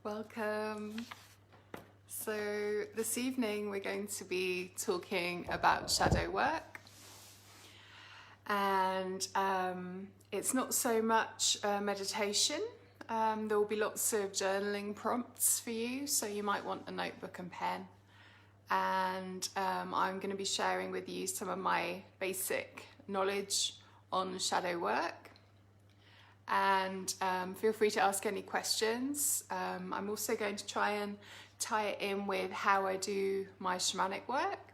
Welcome. So this evening we're going to be talking about shadow work, and it's not so much meditation. There will be lots of journaling prompts for you, so you might want a notebook and pen, and I'm going to be sharing with you some of my basic knowledge on shadow work. And feel free to ask any questions. I'm also going to try and tie it in with how I do my shamanic work,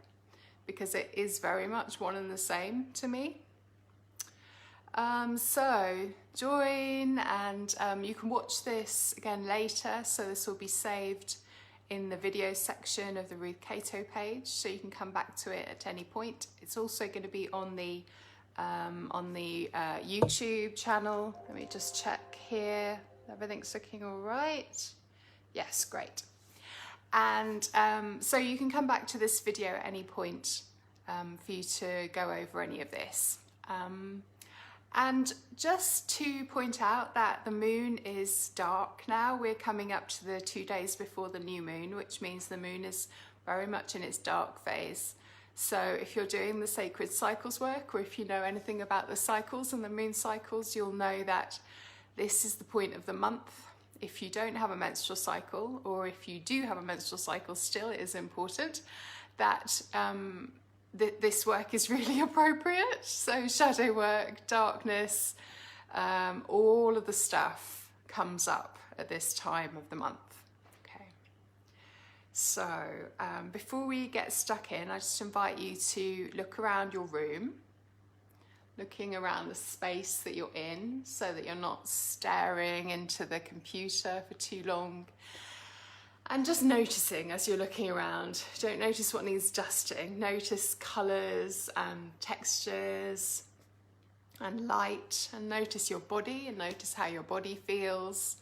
because it is very much one and the same to me. So join, and you can watch this again later, so this will be saved in the video section of the Ruth Cato page, so you can come back to it at any point. It's also going to be on the YouTube channel. Let me just check here. Everything's looking all right. Yes, great. And so you can come back to this video at any point for you to go over any of this. And just to point out that the moon is dark now. We're coming up to the 2 days before the new moon, which means the moon is very much in its dark phase. So if you're doing the sacred cycles work, or if you know anything about the cycles and the moon cycles, you'll know that this is the point of the month. If you don't have a menstrual cycle, or if you do have a menstrual cycle still, it is important that this work is really appropriate. So shadow work, darkness, all of the stuff comes up at this time of the month. So before we get stuck in, I just invite you to look around your room, looking around the space that you're in, so that you're not staring into the computer for too long, and just noticing as you're looking around. Don't notice what needs dusting. Notice colours and textures and light, and notice your body, and notice how your body feels.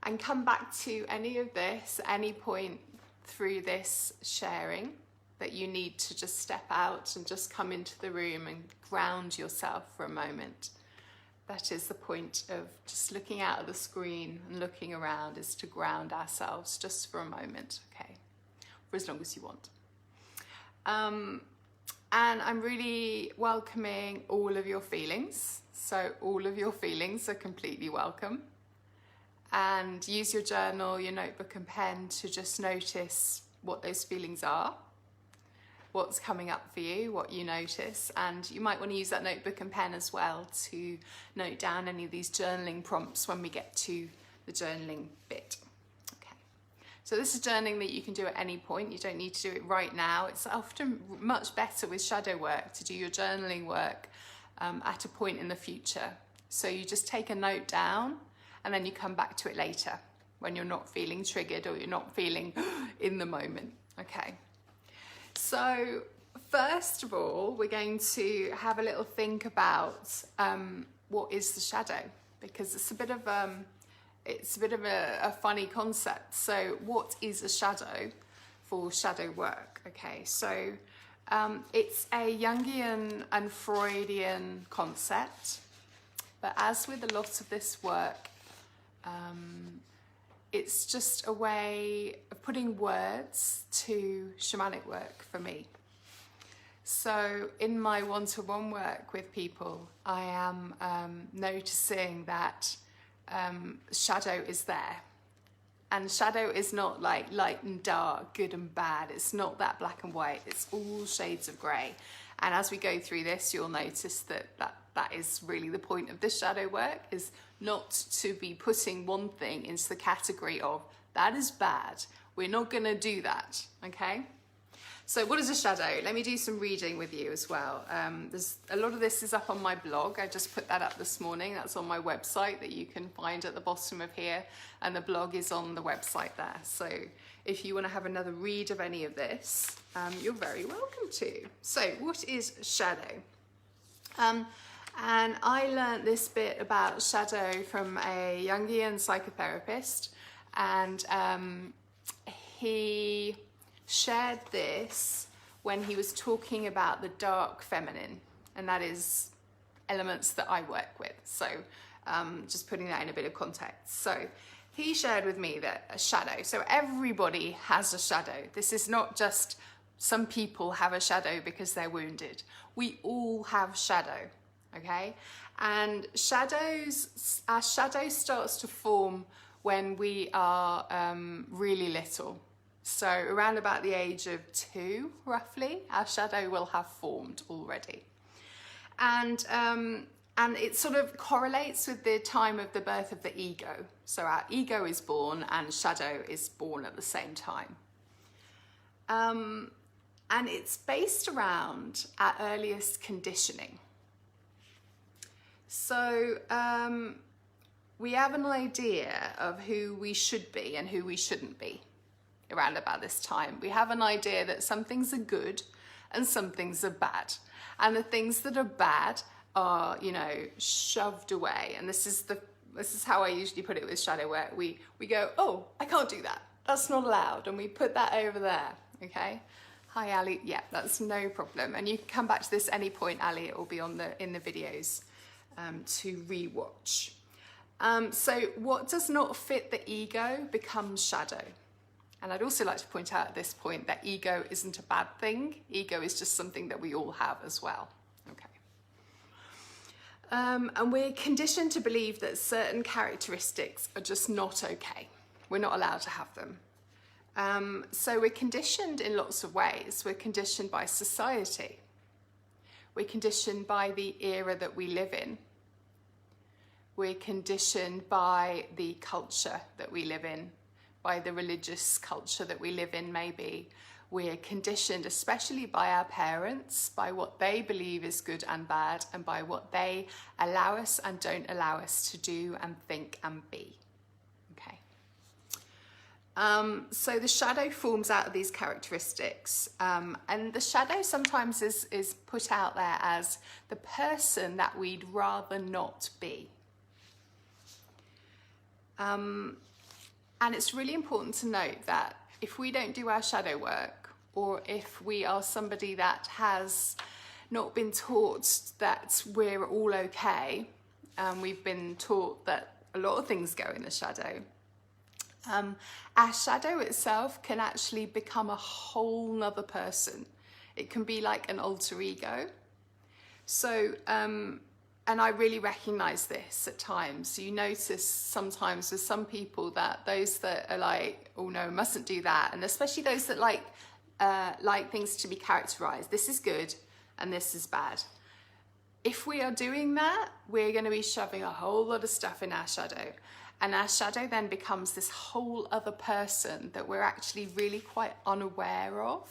And come back to any of this at any point through this sharing that you need to just step out and just come into the room and ground yourself for a moment. That is the point of just looking out of the screen and looking around, is to ground ourselves just for a moment, okay? For as long as you want. And I'm really welcoming all of your feelings. So all of your feelings are completely welcome. And use your journal, your notebook and pen to just notice what those feelings are, what's coming up for you, what you notice. And you might want to use that notebook and pen as well to note down any of these journaling prompts when we get to the journaling bit. Okay. So this is journaling that you can do at any point. You don't need to do it right now. It's often much better with shadow work to do your journaling work at a point in the future. So you just take a note down, and then you come back to it later when you're not feeling triggered or you're not feeling in the moment. Okay. So first of all, we're going to have a little think about what is the shadow, because it's a bit of a funny concept. So what is a shadow for shadow work? Okay. So it's a Jungian and Freudian concept, but as with a lot of this work, it's just a way of putting words to shamanic work for me. So in my one-to-one work with people, I am noticing that shadow is there. And shadow is not like light and dark, good and bad. It's not that black and white. It's all shades of grey. And as we go through this, you'll notice that is really the point of this shadow work, is not to be putting one thing into the category of that is bad. We're not going to do that, okay? So what is a shadow? Let me do some reading with you as well. There's a lot of this is up on my blog. I just put that up this morning. That's on my website that you can find at the bottom of here, and the blog is on the website there. So if you want to have another read of any of this, you're very welcome to. So what is shadow? And I learnt this bit about shadow from a Jungian psychotherapist, and he shared this when he was talking about the dark feminine, and that is elements that I work with. So just putting that in a bit of context. So he shared with me that a shadow, so everybody has a shadow. This is not just some people have a shadow because they're wounded. We all have shadow, okay? And our shadow starts to form when we are really little. So around about the age of 2, roughly, our shadow will have formed already. And it sort of correlates with the time of the birth of the ego. So our ego is born and shadow is born at the same time. And it's based around our earliest conditioning. So we have an idea of who we should be and who we shouldn't be around about this time. We have an idea that some things are good and some things are bad. And the things that are bad are, you know, shoved away. And this is how I usually put it with shadow work. We go, oh, I can't do that. That's not allowed. And we put that over there, okay? Hi, Ali. Yeah, that's no problem. And you can come back to this any point, Ali. It will be in the videos to rewatch. So what does not fit the ego becomes shadow. And I'd also like to point out at this point that ego isn't a bad thing. Ego is just something that we all have as well. Okay. And we're conditioned to believe that certain characteristics are just not okay. We're not allowed to have them. So we're conditioned in lots of ways. We're conditioned by society. We're conditioned by the era that we live in. We're conditioned by the culture that we live in, by the religious culture that we live in maybe. We're conditioned, especially by our parents, by what they believe is good and bad, and by what they allow us and don't allow us to do and think and be. So the shadow forms out of these characteristics, and the shadow sometimes is put out there as the person that we'd rather not be. And it's really important to note that if we don't do our shadow work, or if we are somebody that has not been taught that we're all okay, we've been taught that a lot of things go in the shadow, our shadow itself can actually become a whole nother person. It can be like an alter ego. So, and I really recognize this at times. You notice sometimes with some people that those that are like, oh no, mustn't do that. And especially those that like things to be characterized. This is good and this is bad. If we are doing that, we're going to be shoving a whole lot of stuff in our shadow. And our shadow then becomes this whole other person that we're actually really quite unaware of.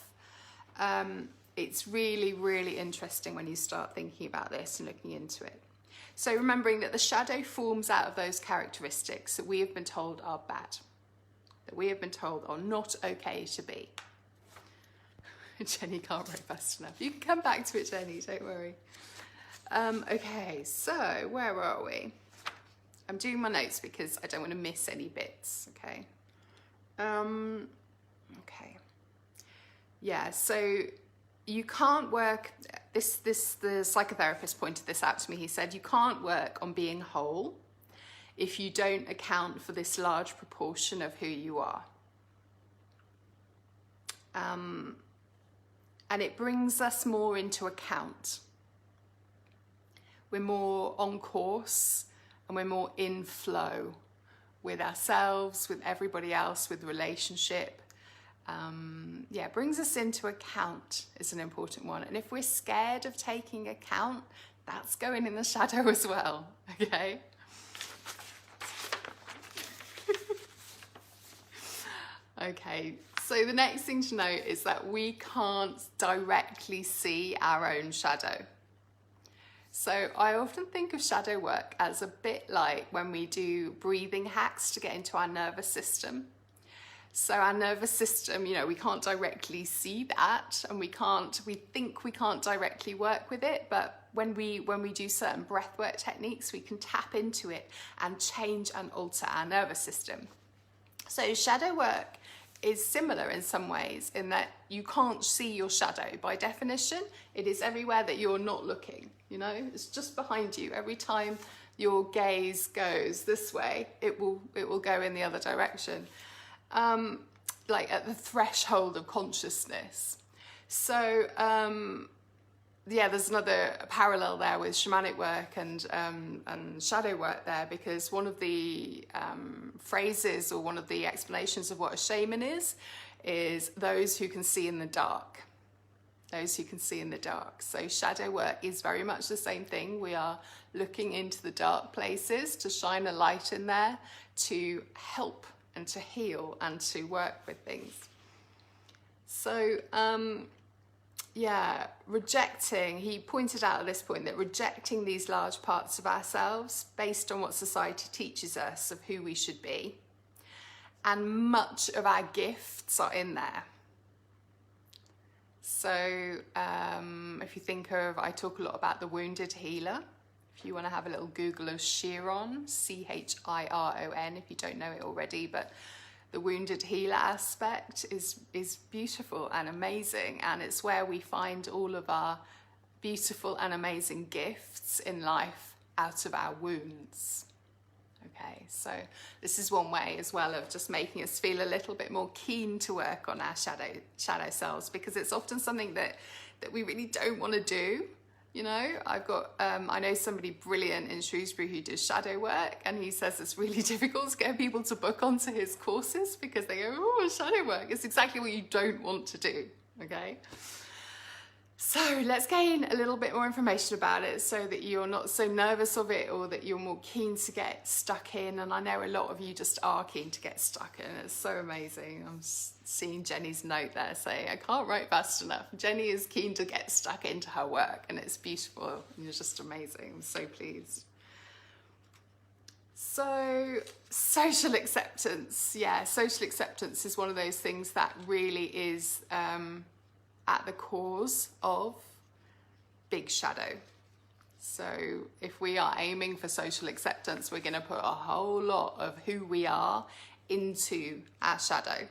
It's really, really interesting when you start thinking about this and looking into it. So remembering that the shadow forms out of those characteristics that we have been told are bad, that we have been told are not okay to be. Jenny can't write fast enough. You can come back to it, Jenny, don't worry. Okay, so where are we? I'm doing my notes because I don't want to miss any bits, okay? Okay. Yeah, so you can't work, the psychotherapist pointed this out to me. He said, you can't work on being whole if you don't account for this large proportion of who you are. And it brings us more into account. We're more on course, and we're more in flow with ourselves, with everybody else, with relationship. Yeah, brings us into account is an important one. And if we're scared of taking account, that's going in the shadow as well, okay? Okay, so the next thing to note is that we can't directly see our own shadow. So I often think of shadow work as a bit like when we do breathing hacks to get into our nervous system. So our nervous system, you know, we can't directly see that, and we think we can't directly work with it, but when we do certain breathwork techniques, we can tap into it and change and alter our nervous system. So shadow work is similar in some ways in that you can't see your shadow. By definition, it is everywhere that you're not looking, you know, it's just behind you. Every time your gaze goes this way, it will go in the other direction, like at the threshold of consciousness. So yeah, there's another parallel there with shamanic work and shadow work there, because one of the phrases or one of the explanations of what a shaman is those who can see in the dark. Those who can see in the dark. So shadow work is very much the same thing. We are looking into the dark places to shine a light in there to help and to heal and to work with things. So yeah, rejecting, he pointed out at this point that rejecting these large parts of ourselves based on what society teaches us of who we should be, and much of our gifts are in there. So if you think of, I talk a lot about the wounded healer. If you want to have a little Google of Chiron, Chiron, if you don't know it already, but the wounded healer aspect is beautiful and amazing, and it's where we find all of our beautiful and amazing gifts in life out of our wounds. Okay, so this is one way as well of just making us feel a little bit more keen to work on our shadow selves, because it's often something that we really don't want to do. You know, I know somebody brilliant in Shrewsbury who does shadow work, and he says it's really difficult to get people to book onto his courses because they go, oh, shadow work. It's exactly what you don't want to do, okay? So let's gain a little bit more information about it so that you're not so nervous of it, or that you're more keen to get stuck in. And I know a lot of you just are keen to get stuck in. It's so amazing. I'm seeing Jenny's note there saying, I can't write fast enough. Jenny is keen to get stuck into her work, and it's beautiful. And it's just amazing. I'm so pleased. So social acceptance. Yeah, social acceptance is one of those things that really is at the cause of big shadow. So if we are aiming for social acceptance, we're going to put a whole lot of who we are into our shadow.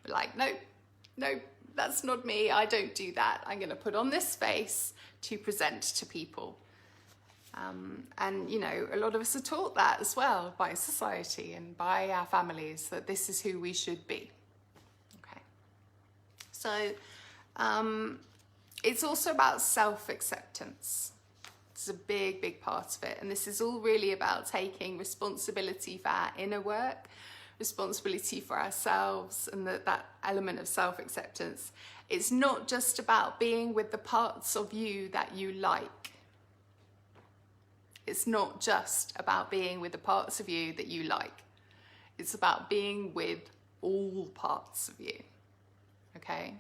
We're like, nope, that's not me. I don't do that. I'm going to put on this face to present to people. And, you know, a lot of us are taught that as well by society and by our families, that this is who we should be. Okay. So it's also about self-acceptance. It's a big part of it. And this is all really about taking responsibility for our inner work, responsibility for ourselves, and that element of self-acceptance. It's not just about being with the parts of you that you like. It's not just about being with the parts of you that you like. It's about being with all parts of you. Okay?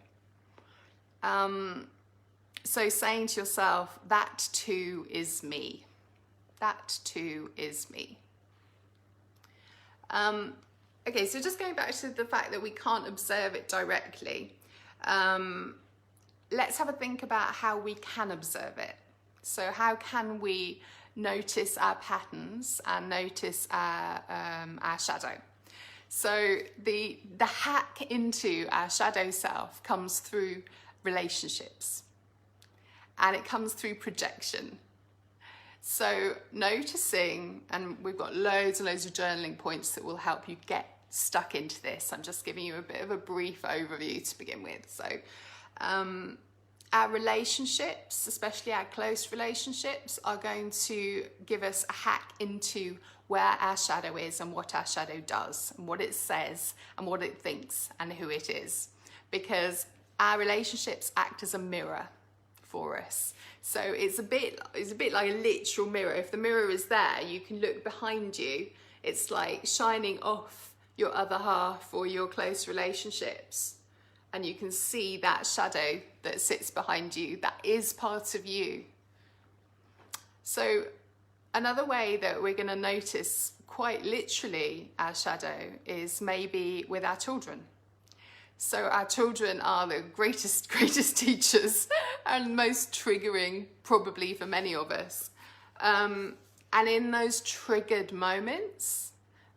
So saying to yourself, that too is me. That too is me. Okay, so just going back to the fact that we can't observe it directly, let's have a think about how we can observe it. So how can we notice our patterns and notice our shadow? So the hack into our shadow self comes through relationships, and it comes through projection. So noticing, and we've got loads and loads of journaling points that will help you get stuck into this. I'm just giving you a bit of a brief overview to begin with. So our relationships, especially our close relationships, are going to give us a hack into where our shadow is and what our shadow does and what it says and what it thinks and who it is, because our relationships act as a mirror for us. So it's a bit like a literal mirror. If the mirror is there, you can look behind you. It's like shining off your other half or your close relationships, and you can see that shadow that sits behind you, that is part of you. So another way that we're going to notice quite literally our shadow is maybe with our children. So our children are the greatest teachers and most triggering probably for many of us. And in those triggered moments,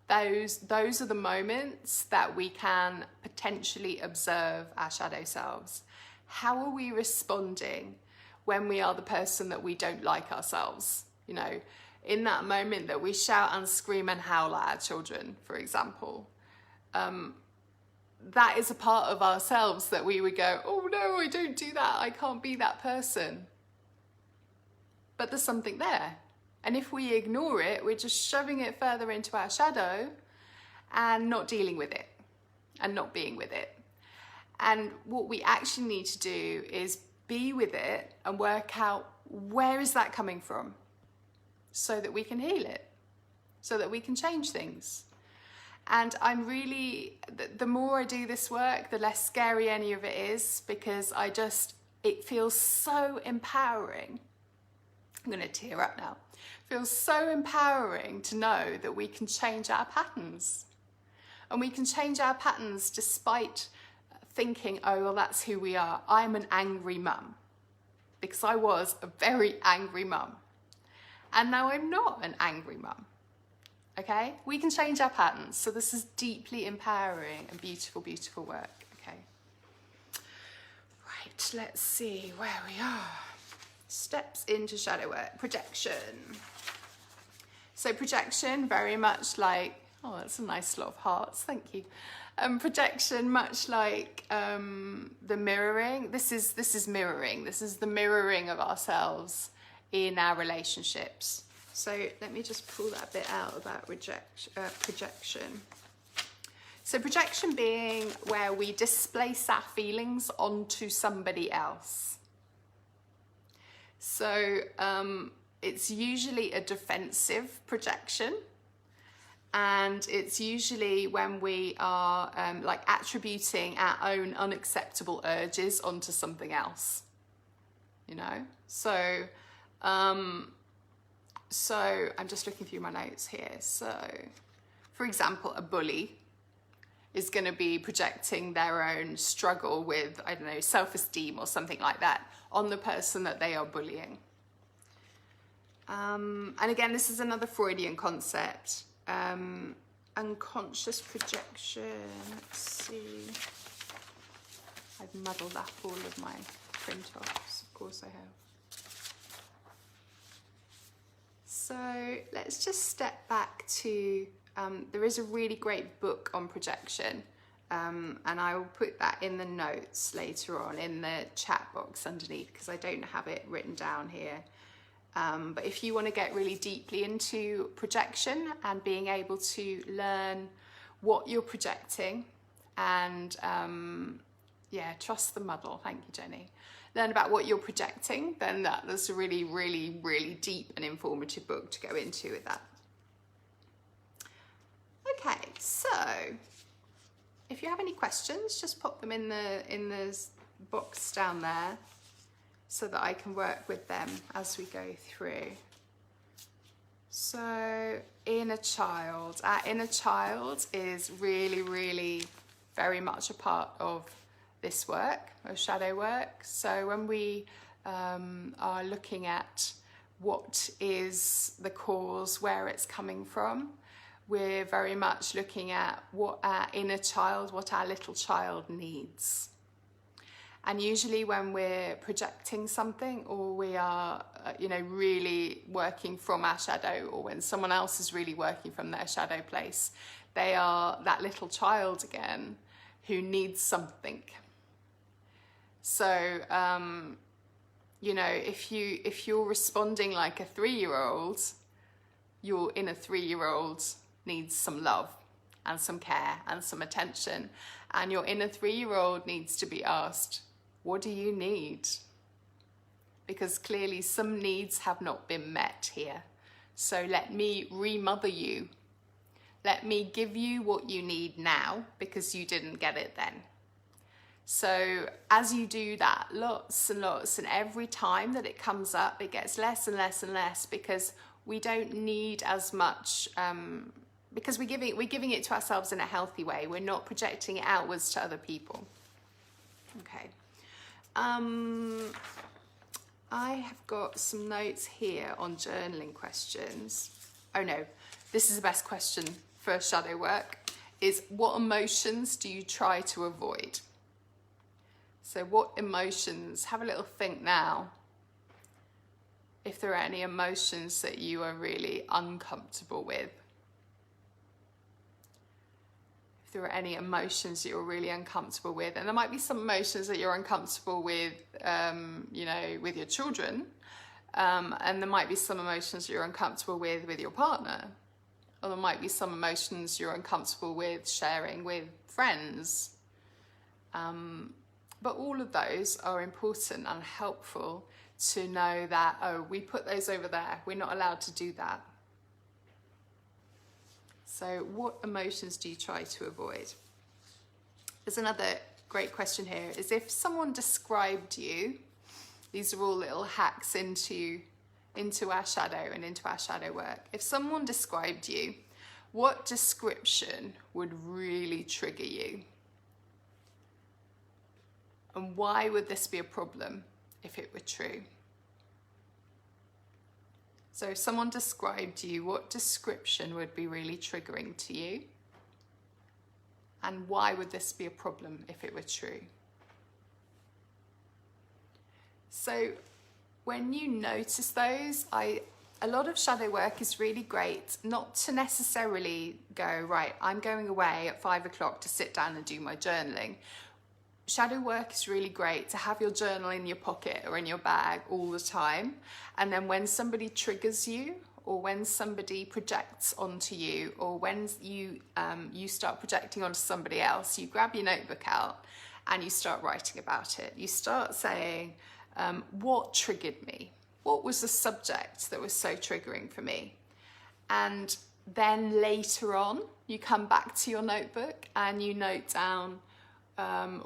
those are the moments that we can potentially observe our shadow selves. How are we responding when we are the person that we don't like ourselves? You know, in that moment that we shout and scream and howl at our children, for example, that is a part of ourselves that we would go, oh no, I don't do that, I can't be that person. But there's something there. And if we ignore it, we're just shoving it further into our shadow and not dealing with it and not being with it. And what we actually need to do is be with it and work out, where is that coming from, so that we can heal it, so that we can change things. And I'm really, the more I do this work, the less scary any of it is, because it feels so empowering. I'm going to tear up now. It feels so empowering to know that we can change our patterns. And we can change our patterns despite thinking, oh, well, that's who we are. I'm an angry mum. Because I was a very angry mum. And now I'm not an angry mum. Okay? We can change our patterns. So this is deeply empowering and beautiful, beautiful work. Okay. Right, let's see where we are. Steps into shadow work. Projection. So projection, very much like, oh, that's a nice lot of hearts, thank you. Projection, much like the mirroring. This is mirroring. This is the mirroring of ourselves in our relationships. So let me just pull that bit out about projection. So projection being where we displace our feelings onto somebody else. So it's usually a defensive projection. And it's usually when we are like attributing our own unacceptable urges onto something else, you know? So I'm just looking through my notes here. So, for example, a bully is going to be projecting their own struggle with, I don't know, self-esteem or something like that on the person that they are bullying. And again, this is another Freudian concept. Unconscious projection. Let's see. I've muddled up all of my print-offs. Of course I have. So let's just step back to, there is a really great book on projection, and I will put that in the notes later on in the chat box underneath, because I don't have it written down here. But if you want to get really deeply into projection and being able to learn what you're projecting and, trust the muddle. Thank you, Jenny. Learn about what you're projecting, then that's a really, really, really deep and informative book to go into with that. Okay, so if you have any questions, just pop them in the box down there, so that I can work with them as we go through. So, inner child. Our inner child is really, really very much a part of this work, of shadow work. So when we are looking at what is the cause, where it's coming from, we're very much looking at what our inner child, what our little child needs. And usually when we're projecting something, or we are, really working from our shadow, or when someone else is really working from their shadow place, they are that little child again who needs something. So, if you're responding like a 3-year-old, your inner 3-year-old needs some love and some care and some attention. And your inner 3-year-old needs to be asked, what do you need? Because clearly some needs have not been met here. So let me remother you. Let me give you what you need now, because you didn't get it then. So as you do that lots and lots, and every time that it comes up, it gets less and less and less, because we don't need as much, because we're giving it to ourselves in a healthy way. We're not projecting it outwards to other people. Okay. I have got some notes here on journaling questions. Oh no, this is the best question for shadow work, is what emotions do you try to avoid? So what emotions, have a little think now. if there are any emotions that you are really uncomfortable with. If there are any emotions that you're really uncomfortable with, and there might be some emotions that you're uncomfortable with, you know, with your children, and there might be some emotions that you're uncomfortable with your partner, or there might be some emotions you're uncomfortable with sharing with friends. But all of those are important and helpful to know that, oh, we put those over there. We're not allowed to do that. So what emotions do you try to avoid? There's another great question here, is if someone described you, these are all little hacks into our shadow and into our shadow work. If someone described you, what description would really trigger you? And why would this be a problem if it were true? So if someone described you, what description would be really triggering to you? And why would this be a problem if it were true? So when you notice those, a lot of shadow work is really great not to necessarily go, right, I'm going away at 5 o'clock to sit down and do my journaling. Shadow work is really great to have your journal in your pocket or in your bag all the time. And then when somebody triggers you, or when somebody projects onto you, or when you start projecting onto somebody else, you grab your notebook out and you start writing about it. You start saying, what triggered me? What was the subject that was so triggering for me? And then later on, you come back to your notebook and you note down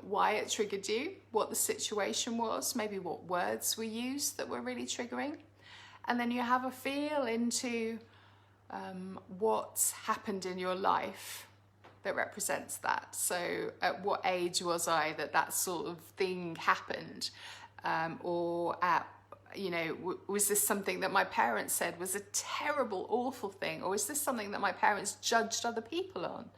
why it triggered you, what the situation was, maybe what words were used that were really triggering. And then you have a feel into what happened in your life that represents that. So at what age was I that sort of thing happened? Or at, you know, was this something that my parents said was a terrible, awful thing? Or is this something that my parents judged other people on?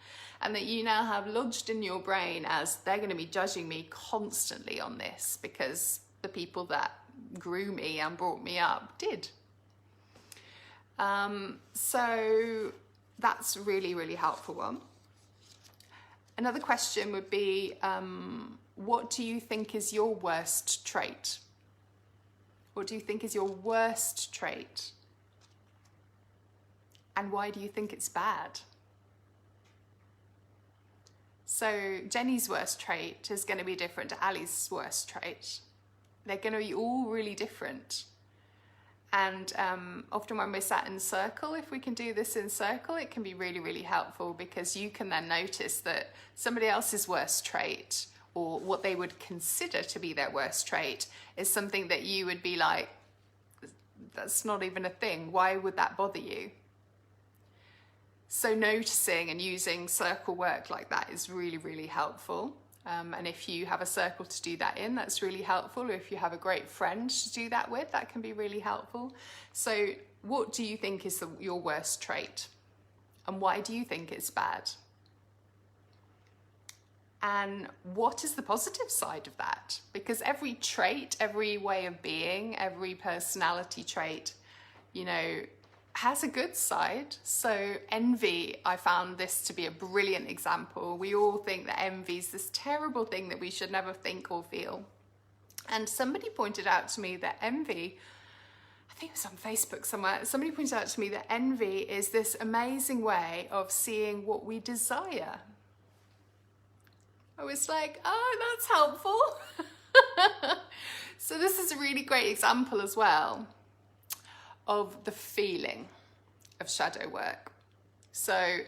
And that you now have lodged in your brain as they're going to be judging me constantly on this because the people that grew me and brought me up did. So that's really, really helpful one. Another question would be, what do you think is your worst trait? What do you think is your worst trait? And why do you think it's bad? So Jenny's worst trait is going to be different to Ali's worst trait. They're going to be all really different. And often when we're sat in circle, if we can do this in circle, it can be really, really helpful because you can then notice that somebody else's worst trait, or what they would consider to be their worst trait, is something that you would be like, that's not even a thing. Why would that bother you? So noticing and using circle work like that is really, really helpful. And if you have a circle to do that in, that's really helpful. Or if you have a great friend to do that with, that can be really helpful. So what do you think is your worst trait? And why do you think it's bad? And what is the positive side of that? Because every trait, every way of being, every personality trait, you know, has a good side. So envy, I found this to be a brilliant example. We all think that envy is this terrible thing that we should never think or feel. And somebody pointed out to me that envy, I think it was on Facebook somewhere, somebody pointed out to me that envy is this amazing way of seeing what we desire. I was like, oh, that's helpful. So this is a really great example as well of the feeling of shadow work. So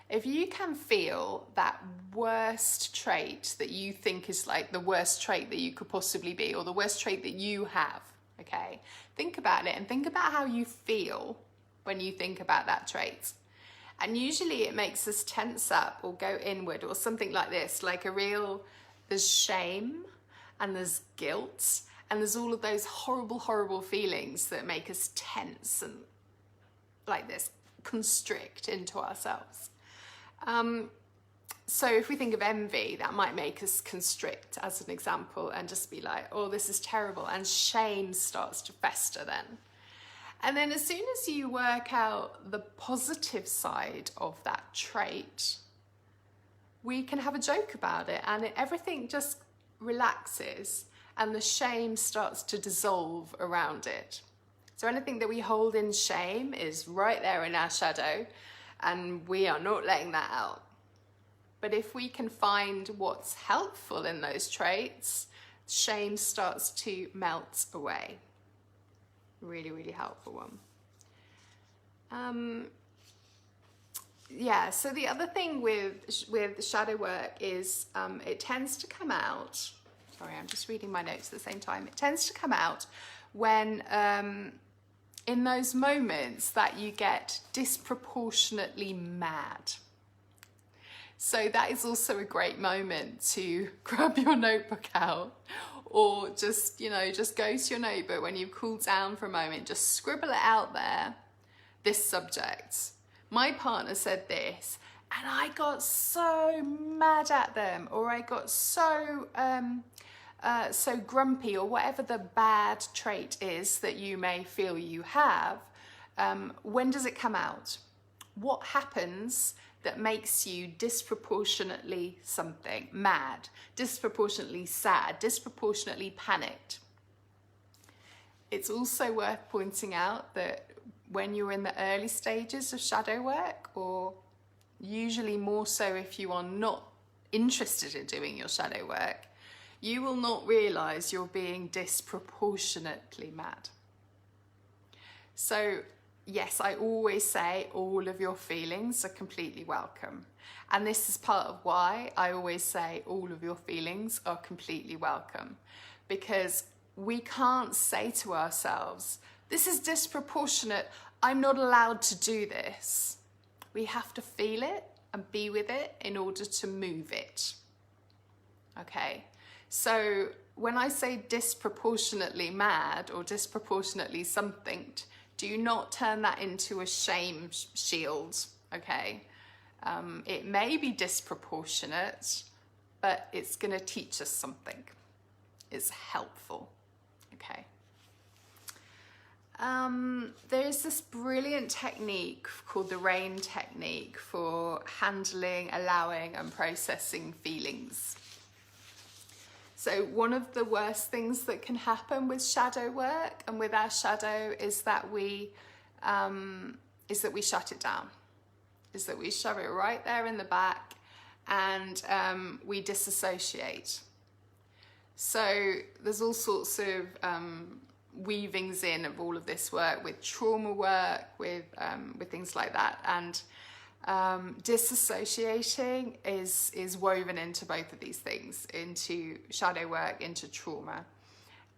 if you can feel that worst trait that you think is like the worst trait that you could possibly be, or the worst trait that you have, okay, think about it and think about how you feel when you think about that trait. And usually it makes us tense up or go inward or something like this, like there's shame and there's guilt and there's all of those horrible, horrible feelings that make us tense and like this, constrict into ourselves. So if we think of envy, that might make us constrict as an example and just be like, oh, this is terrible. And shame starts to fester then. And then as soon as you work out the positive side of that trait, we can have a joke about it, and everything just relaxes and the shame starts to dissolve around it. So anything that we hold in shame is right there in our shadow, and we are not letting that out. But if we can find what's helpful in those traits, shame starts to melt away. Really, really helpful one. Yeah, so the other thing with shadow work is it tends to come out, sorry, I'm just reading my notes at the same time. It tends to come out when, in those moments that you get disproportionately mad. So that is also a great moment to grab your notebook out, or just, you know, just go to your notebook when you've cooled down for a moment, just scribble it out there, this subject. My partner said this, and I got so mad at them, or I got so grumpy, or whatever the bad trait is that you may feel you have. When does it come out? What happens that makes you disproportionately something? Mad, disproportionately sad, disproportionately panicked. It's also worth pointing out that when you're in the early stages of shadow work, or usually more so if you are not interested in doing your shadow work, you will not realize you're being disproportionately mad. So yes, I always say all of your feelings are completely welcome. And this is part of why I always say all of your feelings are completely welcome. Because we can't say to ourselves, this is disproportionate, I'm not allowed to do this. We have to feel it and be with it in order to move it. Okay, so when I say disproportionately mad or disproportionately something, do not turn that into a shame shield, okay? It may be disproportionate, but it's gonna teach us something. It's helpful, okay? There's this brilliant technique called the RAIN technique for handling, allowing, and processing feelings. So one of the worst things that can happen with shadow work and with our shadow is that we shut it down, is that we shove it right there in the back, and we disassociate. So there's all sorts of weavings in of all of this work with trauma work, with things like that, and disassociating is woven into both of these things, into shadow work, into trauma.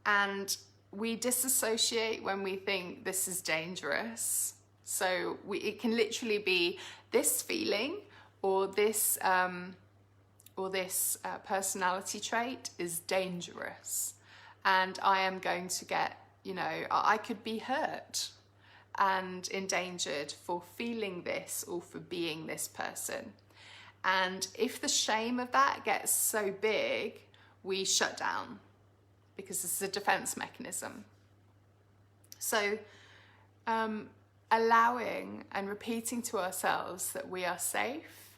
And we disassociate when we think this is dangerous. So it can literally be this feeling or this personality trait is dangerous, and I am going to get, you know, I could be hurt and endangered for feeling this or for being this person. And if the shame of that gets so big, we shut down because it's a defense mechanism. So allowing and repeating to ourselves that we are safe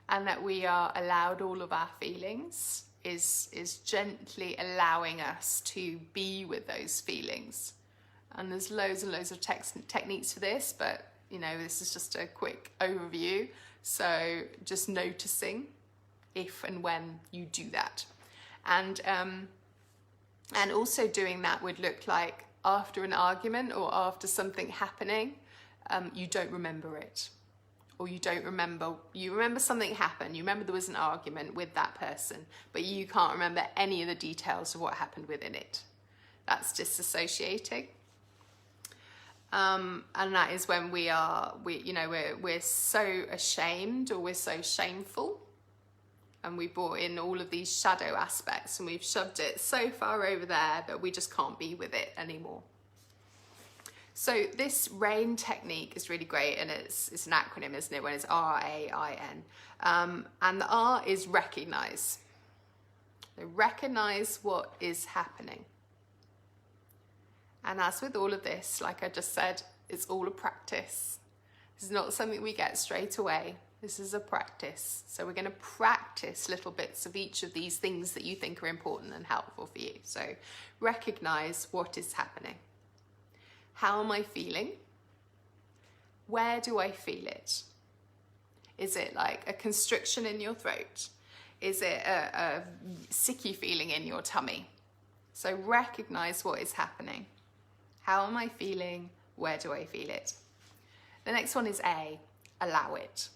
and that we are allowed all of our feelings is gently allowing us to be with those feelings. And there's loads and loads of techniques for this, but you know, this is just a quick overview. So just noticing if and when you do that. And also doing that would look like after an argument or after something happening, you don't remember it. Or you remember something happened, you remember there was an argument with that person, but you can't remember any of the details of what happened within it. That's disassociating. And that is when we're so ashamed, or we're so shameful, and we brought in all of these shadow aspects and we've shoved it so far over there that we just can't be with it anymore. So this RAIN technique is really great, and it's an acronym, isn't it, when it's RAIN. And the R is recognize. So recognize what is happening. And as with all of this, like I just said, it's all a practice. This is not something we get straight away. This is a practice. So we're going to practice little bits of each of these things that you think are important and helpful for you. So recognize what is happening. How am I feeling? Where do I feel it? Is it like a constriction in your throat? Is it a sicky feeling in your tummy? So recognize what is happening. How am I feeling? Where do I feel it? The next one is A, allow it.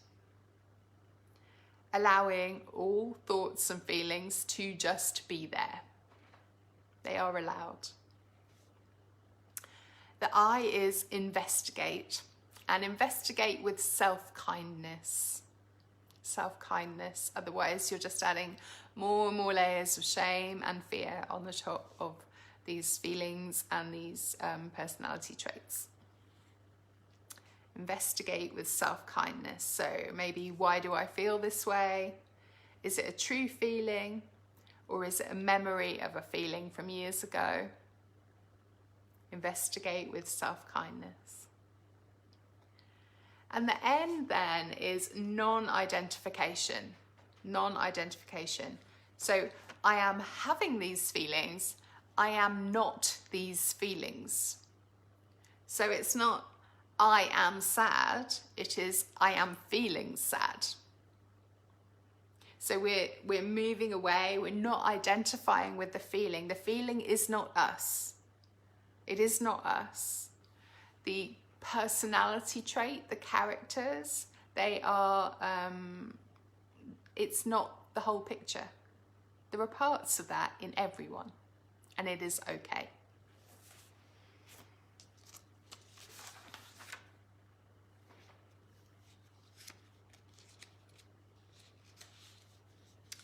Allowing all thoughts and feelings to just be there. They are allowed. The I is investigate, and investigate with self-kindness. Self-kindness, otherwise you're just adding more and more layers of shame and fear on the top of these feelings and these personality traits. Investigate with self-kindness. So maybe, why do I feel this way? Is it a true feeling, or is it a memory of a feeling from years ago? Investigate with self-kindness. And the N then is non-identification. Non-identification. So I am having these feelings. I am not these feelings. So it's not I am sad, it is I am feeling sad. So we're moving away, we're not identifying with the feeling. The feeling is not us. It is not us. The personality trait, the characters, they are, it's not the whole picture. There are parts of that in everyone, and it is okay.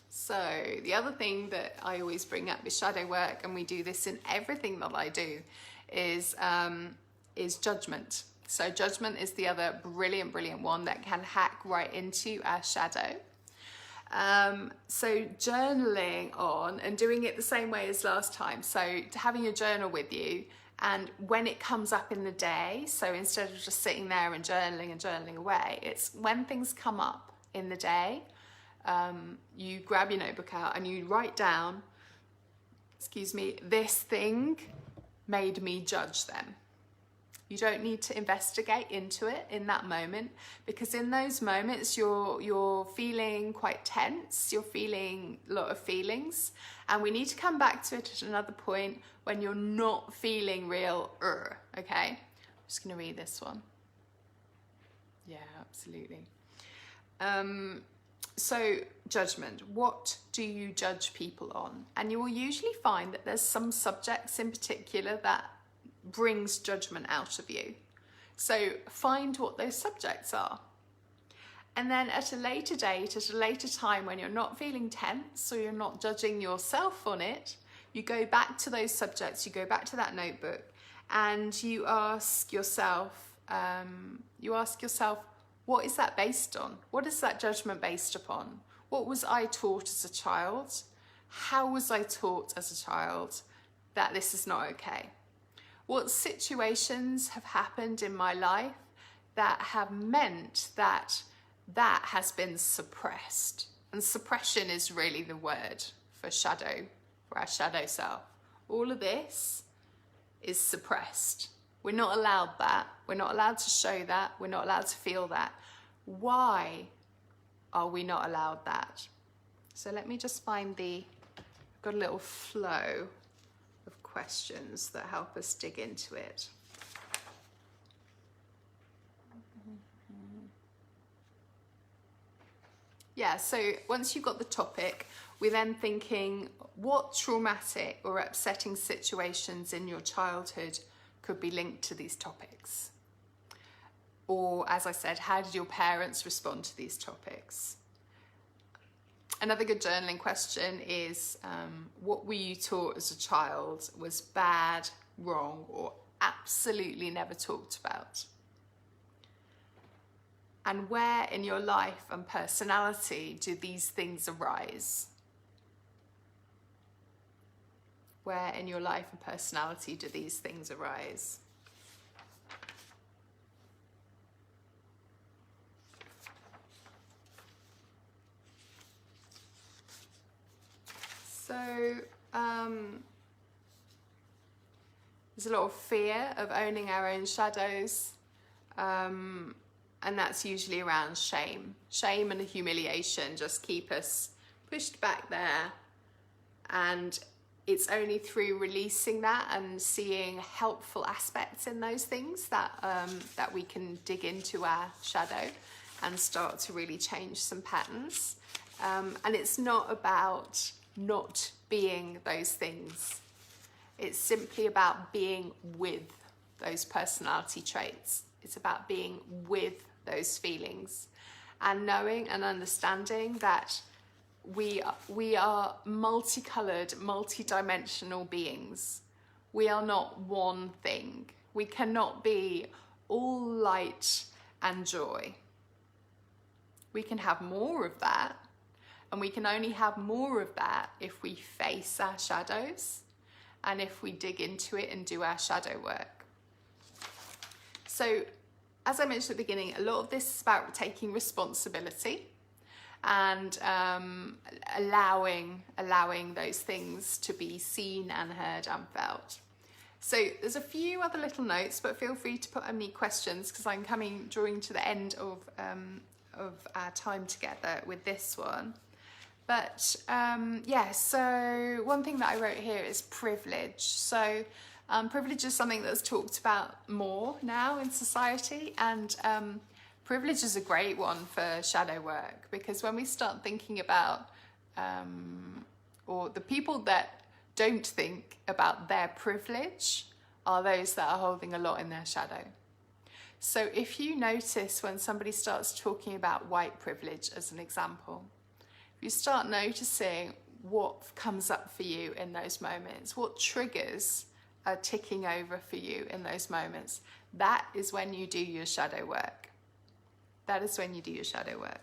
So the other thing that I always bring up with shadow work, and we do this in everything that I do, is judgment. So judgment is the other brilliant one that can hack right into our shadow. So journaling on and doing it the same way as last time. So having a journal with you, and when it comes up in the day, so instead of just sitting there and journaling away, it's when things come up in the day, you grab your notebook out and you write down, this thing made me judge them. You don't need to investigate into it in that moment, because in those moments you're feeling quite tense, you're feeling a lot of feelings, and we need to come back to it at another point when you're not feeling real, okay? I'm just gonna read this one. Yeah, absolutely. So judgment, what do you judge people on? And you will usually find that there's some subjects in particular that brings judgment out of you. So find what those subjects are. And then at a later date, at a later time, when you're not feeling tense or you're not judging yourself on it, you go back to those subjects, you go back to that notebook, and you ask yourself, what is that based on? What is that judgment based upon? What was I taught as a child? How was I taught as a child that this is not okay? What situations have happened in my life that have meant that that has been suppressed? And suppression is really the word for shadow, for our shadow self. All of this is suppressed. We're not allowed that. We're not allowed to show that. We're not allowed to feel that. Why are we not allowed that? So let me just find I've got a little flow of questions that help us dig into it. Yeah, so once you've got the topic, we're then thinking, what traumatic or upsetting situations in your childhood could be linked to these topics? Or, as I said, how did your parents respond to these topics? Another good journaling question is, what were you taught as a child was bad, wrong, or absolutely never talked about? And where in your life and personality do these things arise? Where in your life and personality do these things arise? So there's a lot of fear of owning our own shadows, and that's usually around shame. Shame and humiliation just keep us pushed back there, and it's only through releasing that and seeing helpful aspects in those things that that we can dig into our shadow and start to really change some patterns. And it's not about not being those things. It's simply about being with those personality traits. It's about being with those feelings and knowing and understanding that we are multicolored, multidimensional beings. We are not one thing. We cannot be all light and joy. We can have more of that, and we can only have more of that if we face our shadows and if we dig into it and do our shadow work. So, as I mentioned at the beginning, a lot of this is about taking responsibility and allowing drawing those things to be seen and heard and felt. So there's a few other little notes, but feel free to put any questions because I'm drawing to the end of our time together with this one. But yeah, so one thing that I wrote here is privilege. So privilege is something that's talked about more now in society, and privilege is a great one for shadow work, because when we start thinking about, or the people that don't think about their privilege are those that are holding a lot in their shadow. So if you notice when somebody starts talking about white privilege as an example, if you start noticing what comes up for you in those moments, what triggers are ticking over for you in those moments, that is when you do your shadow work. That is when you do your shadow work.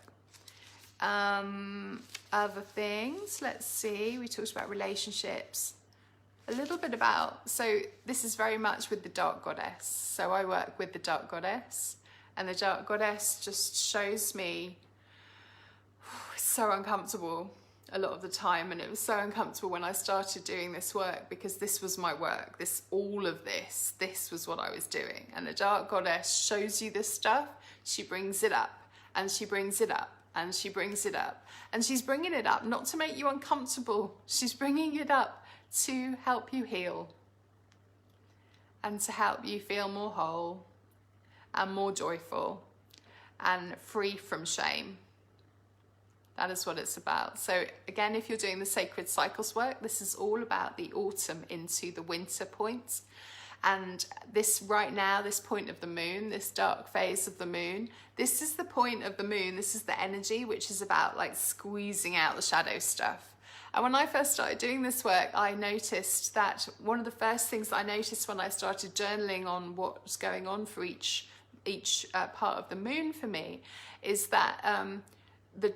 Other things, let's see, we talked about relationships. A little bit about, so this is very much with the dark goddess. So I work with the dark goddess, and the dark goddess just shows me, it's so uncomfortable a lot of the time, and it was so uncomfortable when I started doing this work, because this was my work, all of this was what I was doing. And the dark goddess shows you this stuff, she brings it up, and she brings it up, and she brings it up, and she's bringing it up not to make you uncomfortable, she's bringing it up to help you heal and to help you feel more whole and more joyful and free from shame. That is what it's about. So again, if you're doing the sacred cycles work, this is all about the autumn into the winter point. And this right now, this point of the moon, this dark phase of the moon, this is the point of the moon. This is the energy which is about like squeezing out the shadow stuff. And when I first started doing this work, I noticed that one of the first things that I noticed when I started journaling on what was going on for each part of the moon for me is that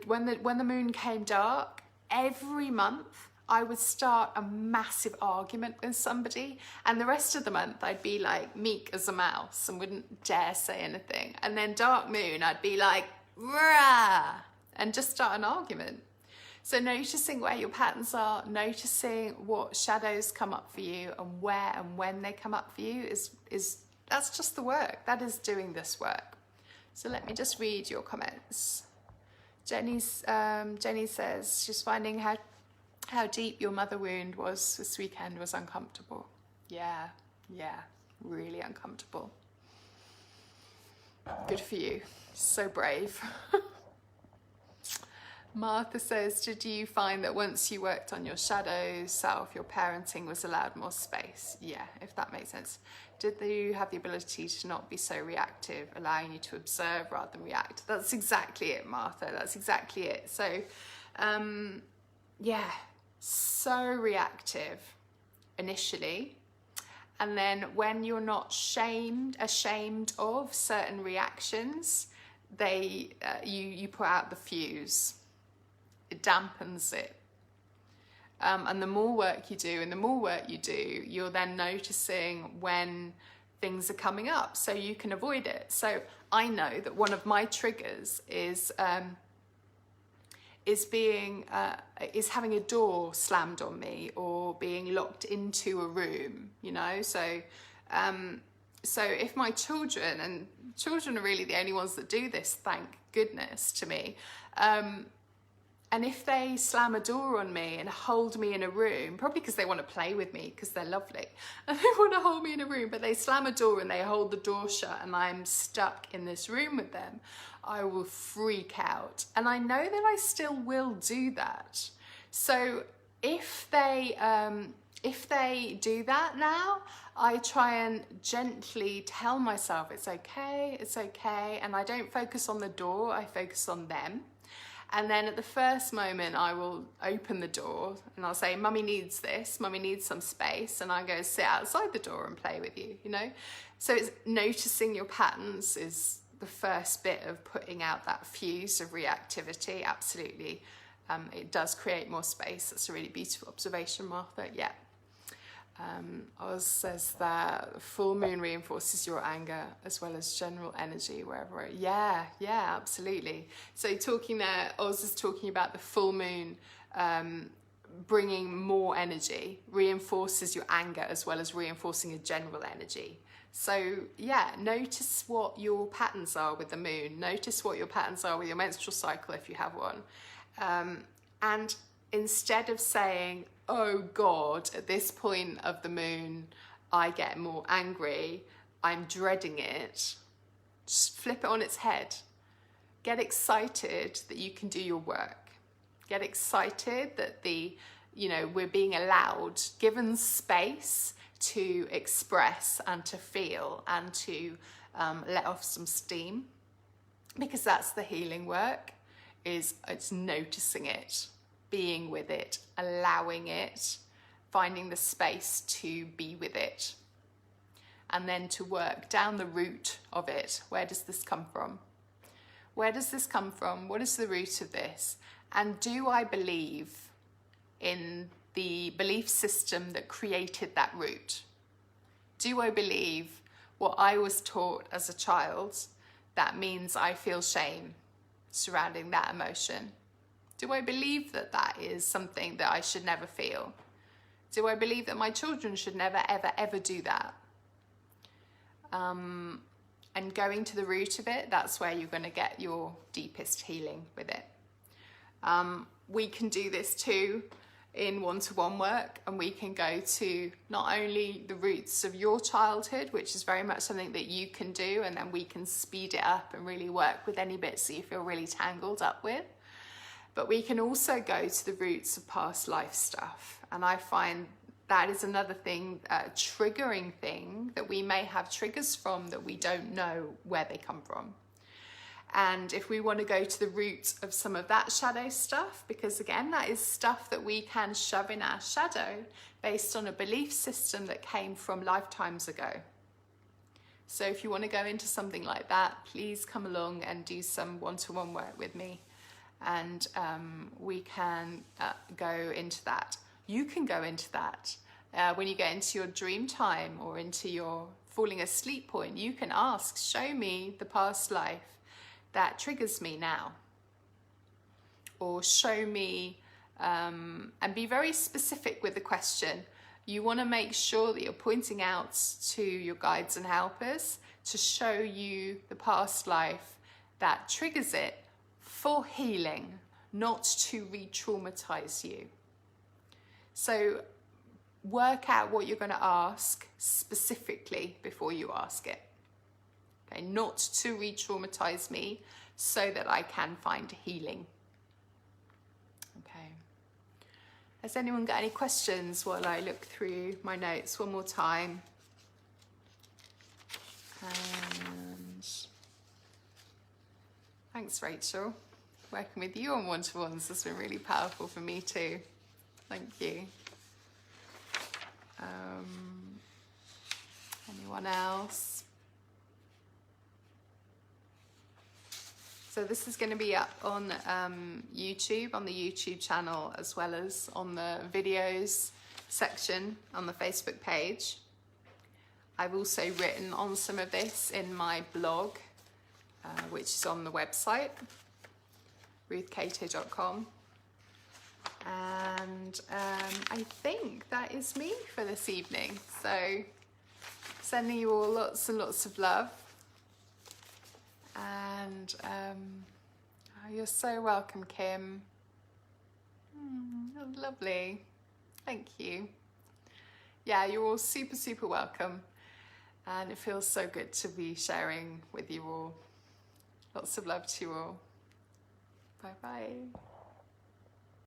when the moon came dark, every month I would start a massive argument with somebody, and the rest of the month I'd be like meek as a mouse and wouldn't dare say anything. And then dark moon, I'd be like, rah, and just start an argument. So noticing where your patterns are, noticing what shadows come up for you and where and when they come up for you that's just the work. That is doing this work. So let me just read your comments. Jenny says she's finding how deep your mother wound was this weekend was uncomfortable. Yeah, really uncomfortable. Good for you. So brave. Martha says, did you find that once you worked on your shadow self, your parenting was allowed more space? Yeah, if that makes sense. Did you have the ability to not be so reactive, allowing you to observe rather than react? That's exactly it, Martha. That's exactly it. So, yeah, so reactive initially. And then when you're not ashamed of certain reactions, you put out the fuse. It dampens it. And the more work you do and the more work you do, you're then noticing when things are coming up so you can avoid it. So I know that one of my triggers is having a door slammed on me or being locked into a room, you know. So if my children, and children are really the only ones that do this, thank goodness to me, and if they slam a door on me and hold me in a room, probably because they want to play with me because they're lovely and they want to hold me in a room, but they slam a door and they hold the door shut and I'm stuck in this room with them, I will freak out. And I know that I still will do that. So if they do that now, I try and gently tell myself it's okay, and I don't focus on the door, I focus on them. And then at the first moment, I will open the door and I'll say, Mummy needs this, Mummy needs some space, and I go sit outside the door and play with you, you know? So it's noticing your patterns is the first bit of putting out that fuse of reactivity. Absolutely. It does create more space. That's a really beautiful observation, Martha. Yeah. Oz says that full moon reinforces your anger as well as general energy wherever it, yeah, absolutely. So talking there, Oz is talking about the full moon bringing more energy, reinforces your anger as well as reinforcing a general energy. So yeah, notice what your patterns are with the moon, notice what your patterns are with your menstrual cycle if you have one, and instead of saying, oh God, at this point of the moon, I get more angry, I'm dreading it, just flip it on its head. Get excited that you can do your work. Get excited that we're being allowed, given space to express and to feel and to let off some steam, because that's the healing work, it's noticing it, being with it, allowing it, finding the space to be with it, and then to work down the root of it. Where does this come from? Where does this come from? What is the root of this? And do I believe in the belief system that created that root? Do I believe what I was taught as a child that means I feel shame surrounding that emotion? Do I believe that that is something that I should never feel? Do I believe that my children should never, ever, ever do that? And going to the root of it, that's where you're going to get your deepest healing with it. We can do this too in one-to-one work, and we can go to not only the roots of your childhood, which is very much something that you can do, and then we can speed it up and really work with any bits that you feel really tangled up with. But we can also go to the roots of past life stuff. And I find that is another thing, a triggering thing that we may have triggers from that we don't know where they come from. And if we want to go to the root of some of that shadow stuff, because again, that is stuff that we can shove in our shadow based on a belief system that came from lifetimes ago. So if you want to go into something like that, please come along and do some one-to-one work with me. And we can go into that. You can go into that when you get into your dream time or into your falling asleep point. You can ask, show me the past life that triggers me now. Or show me, and be very specific with the question. You want to make sure that you're pointing out to your guides and helpers to show you the past life that triggers it, for healing, not to re-traumatize you. So work out what you're going to ask specifically before you ask it. Okay, not to re-traumatize me so that I can find healing. Okay. Has anyone got any questions while I look through my notes one more time? And thanks, Rachel. Working with you on one-to-ones has been really powerful for me too. Thank you. Anyone else? So this is going to be up on YouTube, on the YouTube channel, as well as on the videos section on the Facebook page. I've also written on some of this in my blog, which is on the website, ruthcato.com. And I think that is me for this evening. So sending you all lots and lots of love. And oh, you're so welcome, Kim. Lovely. Thank you. Yeah, you're all super, super welcome. And it feels so good to be sharing with you all. Lots of love to you all. Bye-bye.